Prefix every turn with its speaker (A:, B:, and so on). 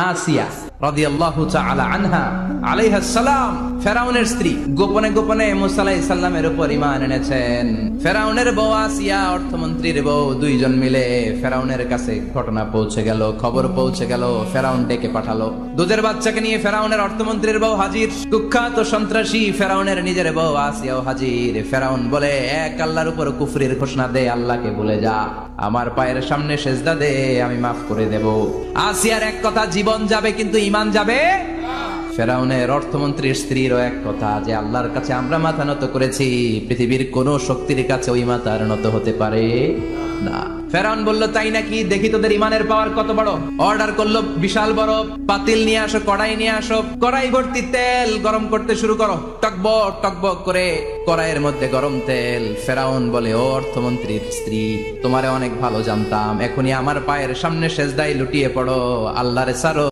A: আসিয়া রাদিয়াল্লাহু তাআলা আনহা আলাইহা সালাম ফেরাউনের স্ত্রী গোপনে গোপনে মুসা আলাইহিস সালামের উপর ঈমান এনেছেন। ফেরাউনের বউ আসিয়া অর্থমন্ত্রীর বউ দুইজন মিলে ফেরাউনের কাছে ঘটনা পৌঁছে গেল, খবর পৌঁছে গেল। ফেরাউন ডেকে পাঠালো দুধের বাচ্চাকে নিয়ে ফেরাউনের অর্থমন্ত্রীর বউ হাজির। কুখ্যাত সন্ত্রাসী ফেরাউনের নিজের বউ আসিয়াও হাজির। ফেরাউন বলে, এক আল্লাহর উপর কুফরির ঘোষণা দে, আল্লাহকে ভুলে যা, আমার পায়ের সামনে সেজদা দে, আমি মাফ করে দেব। আসিয়ার এক কথা, জীবন যাবে কিন্তু ঈমান যাবে। ফেরাউনের অর্থমন্ত্রীর স্ত্রীরও এক কথা, যে আল্লাহর কাছে আমরা মাথা নত করেছি, পৃথিবীর কোন শক্তির কাছে ওই মাথা আর নত হতে পারে না। ফেরাউন বলল, তাই নাকি, দেখি তোদের ইমানের পাওয়ার কত বড়। অর্ডার করলো, বিশাল বড় পাতিল নিয়ে আসো, কড়াই নিয়ে আসো, কড়াই ভর্তি তেল গরম করতে শুরু করো। টকবক টকবক করে কড়াইয়ের মধ্যে গরম তেল। ফেরাউন বলে, ও অর্থমন্ত্রীর স্ত্রী, তোমারে অনেক ভালো জানতাম, এখনই আমার পায়ের সামনে সেজদায় লুটিয়ে পড়ো, আল্লাহরে ছাড়ো।